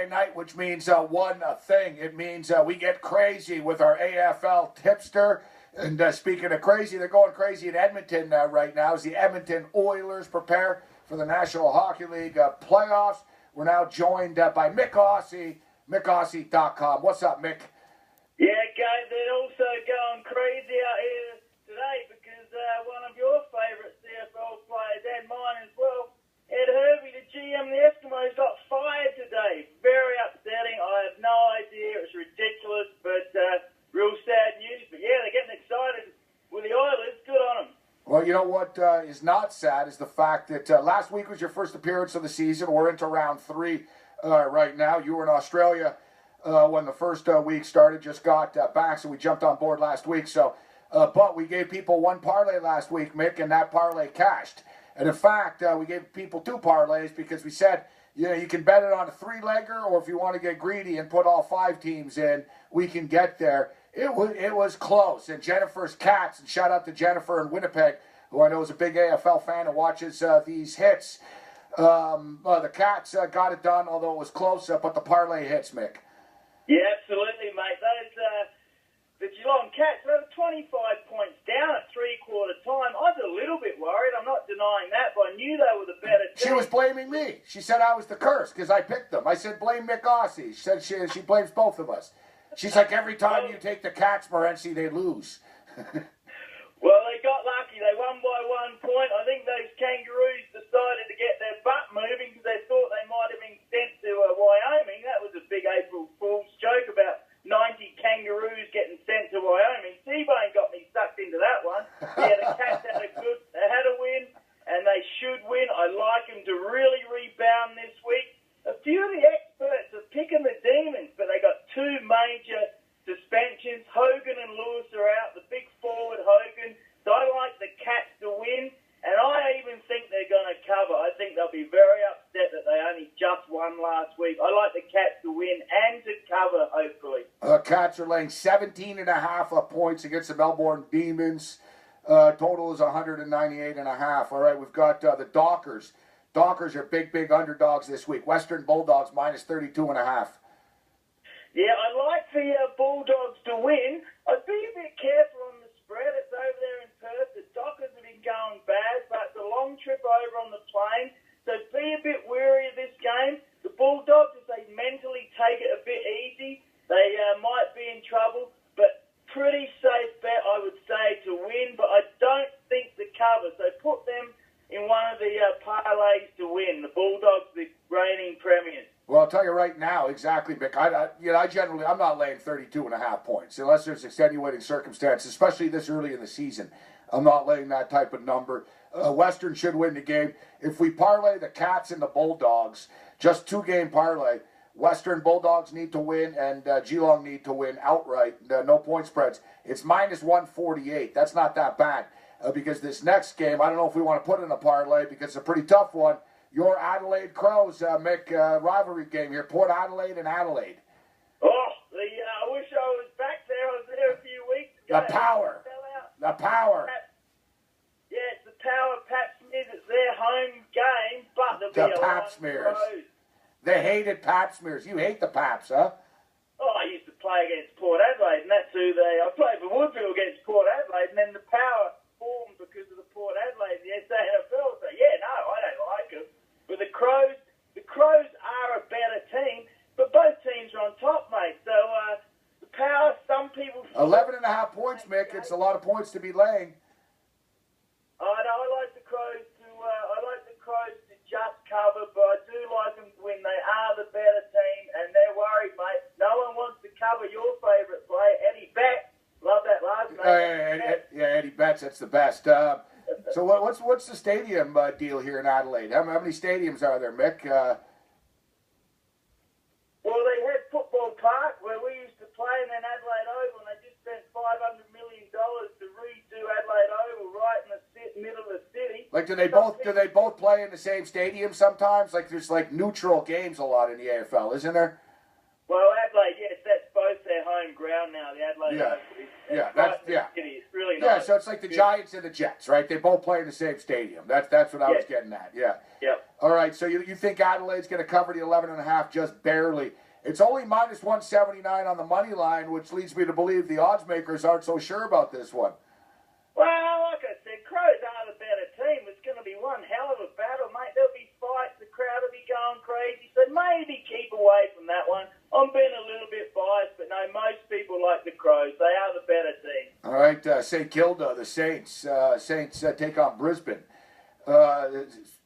Friday night, which means one thing. It means we get crazy with our AFL tipster. And speaking of crazy, they're going crazy in Edmonton right now as the Edmonton Oilers prepare for the National Hockey League playoffs. We're now joined by Myk Aussie, MykAussie.com. What's up, Myk? Yeah, guys, they're also going crazy out here today because one of your favourite CFL players, and mine as well, Hervey, the GM, the Eskimos, got fired today. Very upsetting. I have no idea. It's ridiculous, but real sad news. But yeah, they're getting excited with the Oilers. Good on them. Well, you know what is not sad is the fact that last week was your first appearance of the season. We're into round 3 right now. You were in Australia when the first week started, just got back, so we jumped on board last week. So, but we gave people one parlay last week, Myk, and that parlay cashed. And in fact, we gave people 2 parlays because we said, you know, you can bet it on a 3-legger, or if you want to get greedy and put all 5 teams in, we can get there. It was close. And Jennifer's Cats, and shout out to Jennifer in Winnipeg, who I know is a big AFL fan and watches these hits. The Cats got it done, although it was close, but the parlay hits, Myk. Yeah, absolutely, mate. Those the Geelong Cats, they were 25 points down at three-quarter time. I was a little bit worried. I'm not denying that, but I knew they were the better team. She was blaming me. She said I was the curse because I picked them. I said, blame Myk Aussie. She said she blames both of us. She's like, every time you take the Cats, Morency, they lose. Well, they got lucky. They won by 1 point. I think those Kangaroos decided to get their butt moving because they thought they might have been sent to Wyoming. That was a big April Fool's joke about 90 Kangaroos getting sent to Wyoming. Seabone got me sucked into that one. Yeah, the Cats they had a win, and they should win. I like them to really rebound this week. A few of the experts are picking the Demons, but they got 2 major suspensions. Hogan and Lewis are out, the big forward Hogan. So I like the Cats to win, and I even think they're going to cover. I think they'll be very upset that they only just won last week. I like the Cats to win and to cover, hopefully. Cats are laying 17.5 points against the Melbourne Demons. Total is 198.5. All right, we've got the Dockers. Dockers are big underdogs this week. Western Bulldogs minus 32.5. Yeah, I like the Bulldogs to win. I'd be a bit careful on the spread. It's over there in Perth. The Dockers have been going bad, but it's a long trip over on the plane. So be a bit wary of this game. The Bulldogs, if they mentally take it a bit easy, they might be in trouble. But pretty safe bet, I would say, to win. But I don't think the cover. So put them in one of the parlays to win. The Bulldogs, the reigning premiers. Well, I'll tell you right now, exactly, Myk. I'm not laying 32.5 points unless there's extenuating circumstances, especially this early in the season. I'm not laying that type of number. Western should win the game. If we parlay the Cats and the Bulldogs, just 2-game parlay, Western Bulldogs need to win and Geelong need to win outright. No point spreads. It's minus 148. That's not that bad because this next game, I don't know if we want to put in a parlay because it's a pretty tough one. Your Adelaide Crows, Myk, rivalry game here. Port Adelaide and Adelaide. Oh, I wish I was back there. I was there a few weeks ago. The power. Yeah, it's the power Pap Smears. It's their home game, but there'll be a Pap Smears. They hated Pap Smears. You hate the Paps, huh? Oh, I used to play against Port Adelaide, and that's who I played for Woodville against Port Adelaide, and then the power formed because of the Port Adelaide in the SANFL. So, yeah, no, I don't like them. But the Crows are a better team, but both teams are on top, mate. So the power, some people... 11.5 points, Myk. It's a lot of points to be laying. I like the Crows to just cover, but I do like them to win. They are the better team, and they're worried, mate. No one wants to cover your favourite player, Eddie Betts. Love that last name. Eddie Betts, that's the best. So what's the stadium deal here in Adelaide? How many stadiums are there, Myk? Well, they had Football Park where we used to play, and then Adelaide Oval, and they just spent $500 million to redo Adelaide Oval right in the middle of the city. Like, do they both play in the same stadium sometimes? Like, there's like neutral games a lot in the AFL, isn't there? Well, Adelaide, yes, that's both their home ground now. The Adelaide Oval. It's really nice. Yeah, so it's like the Giants and the Jets, right? They both play in the same stadium. That's what I was getting at. Yeah. Yeah. All right, so you think Adelaide's going to cover the 11.5 just barely. It's only minus 179 on the money line, which leads me to believe the odds makers aren't so sure about this one. Well, like I said, Crows are the better team. It's going to be one hell of a battle, mate. There'll be fights. The crowd will be going crazy. So maybe keep away from that one. I'm being a little bit biased, but no, most people like the Crows. They are the better team. All right, St. Kilda, the Saints. Saints take on Brisbane.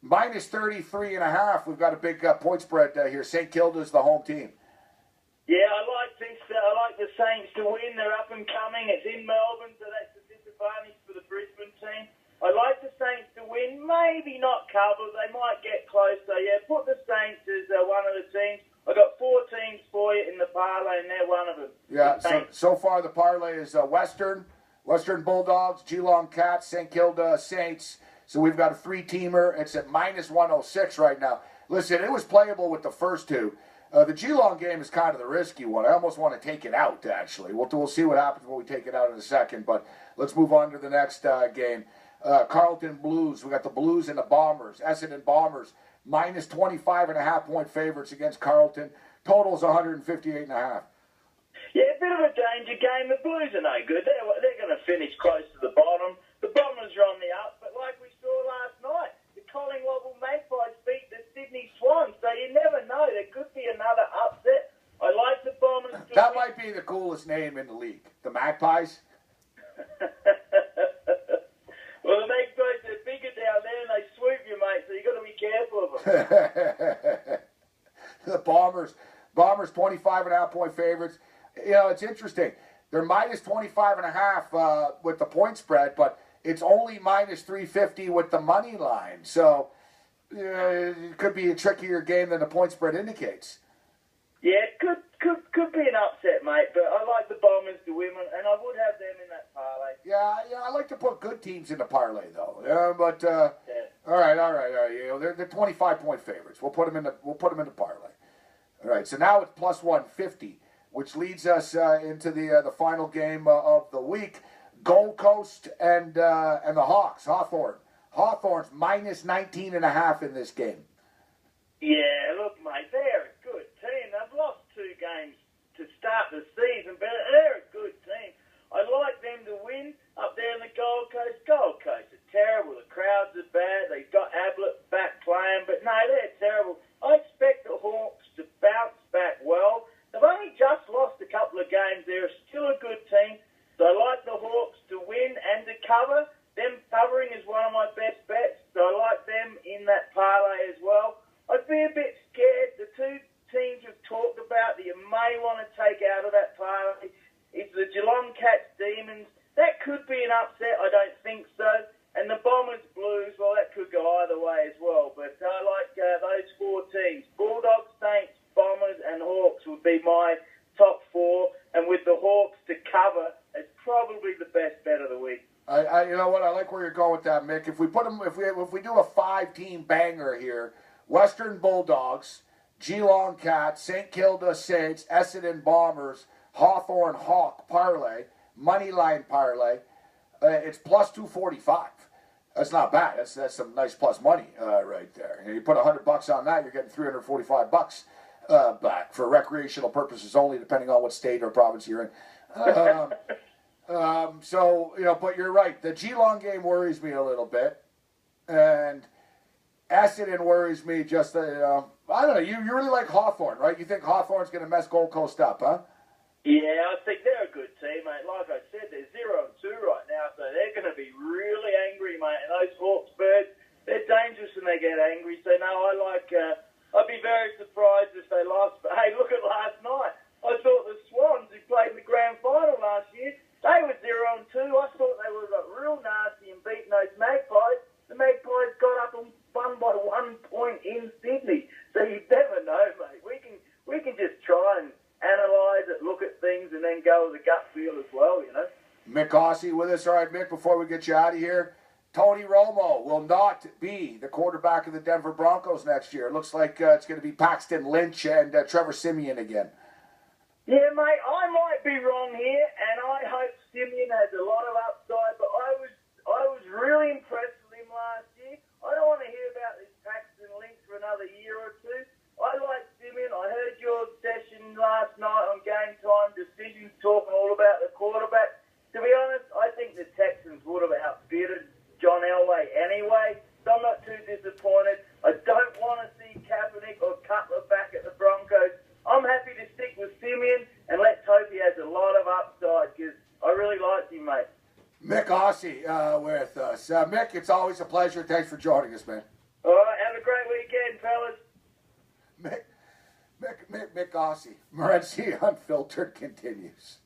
Minus 33.5. We've got a big point spread here. St. Kilda's the home team. Yeah, I like this. I like the Saints to win. They're up and coming. It's in Melbourne, so that's a disadvantage for the Brisbane team. I like the Saints to win. Maybe not cover. They might get close. So, yeah, put the Saints as one of the teams. I got 4 teams for you in the parlay, and they're one of them. Yeah, so far the parlay is Western Bulldogs, Geelong Cats, St. Kilda Saints. So we've got a 3-teamer. It's at minus 106 right now. Listen, it was playable with the first 2. The Geelong game is kind of the risky one. I almost want to take it out, actually. We'll see what happens when we take it out in a second. But let's move on to the next game. Carlton Blues. We got the Blues and the Bombers. Essendon Bombers, minus 25.5 point favorites against Carlton. Total's 158.5. Yeah, a bit of a danger game. The Blues are no good. They're going to finish close to the bottom. The Bombers are on the up. But like we saw last night, the Collingwood Magpies beat the Sydney Swans. So you never know. There could be another upset. I like the Bombers. That might be the coolest name in the league. The Magpies. Well, the Magpies are bigger down there and they swoop you, mate. So you've got to be careful of them. The Bombers 25.5 point favorites. You know, it's interesting. They're minus 25.5 with the point spread, but it's only minus 350 with the money line. So it could be a trickier game than the point spread indicates. Yeah, it could be an upset, mate. But I like the Bombers to win, and I would have them in that parlay. Yeah, I like to put good teams in the parlay though. But Yeah. all right. You know, they're 25 point favorites. We'll put them in the parlay. All right. So now it's plus 150. Which leads us into the final game of the week. Gold Coast and the Hawks, Hawthorn. Hawthorn's minus 19.5 in this game. Yeah, look, mate, they're a good team. They've lost 2 games to start the season, but they're a good team. I like them to win up there in the Gold Coast. Gold Coast are terrible. The crowds are bad. They've got Ablett back playing, but no, they're terrible. I expect the Hawks to bounce back well. They've only just lost a couple of games. They're still a good team. So I like the Hawks to win and to cover. Them covering is one of my best bets. So I like them in that parlay as well. I'd be a bit scared. The 2 teams you've talked about that you may want to take out of that parlay is the Geelong Cats Demons. That could be an upset. I don't think so. And the Bombers Blues, well, that could go either way as well. But I like those 4 teams. Bulldogs, Saints, Bombers and Hawks would be my top 4, and with the Hawks to cover, it's probably the best bet of the week. You know what? I like where you're going with that, Mick. If we put them, if we do a 5-team banger here, Western Bulldogs, Geelong Cats, St. Kilda Saints, Essendon Bombers, Hawthorn Hawk parlay, moneyline parlay, it's plus 245. That's not bad. That's some nice plus money right there. And you put $100 on that, you're getting $345. Back for recreational purposes only, depending on what state or province you're in. So, you know, but you're right. The Geelong game worries me a little bit. And Essendon worries me just, I don't know. You really like Hawthorn, right? You think Hawthorn's going to mess Gold Coast up, huh? Yeah, I think they're a good team, mate. Like I said, they're 0-2 right now, so they're going to be really angry, mate. And those Hawks birds, they're dangerous when they get angry. So, no, I like... I'd be very surprised if they lost. But, hey, look at last night. I thought the Swans, who played in the grand final last year, they were 0-2. I thought they were real nasty and beating those Magpies. The Magpies got up and won by 1 point in Sydney. So you never know, mate. We can just try and analyse it, look at things, and then go with the gut feel as well, you know. Myk Aussie with us. All right, Mick, before we get you out of here, Tony Romo will not be the quarterback of the Denver Broncos next year. It looks like it's going to be Paxton Lynch and Trevor Siemian again. Yeah, mate, I might be wrong here, and I hope Siemian has a lot of upside, but I was really impressed with him last year. I don't want to hear about this Paxton Lynch Aussie with us. Myk, it's always a pleasure. Thanks for joining us, man. All right, have a great weekend, fellas. Myk Aussie. Morency Unfiltered continues.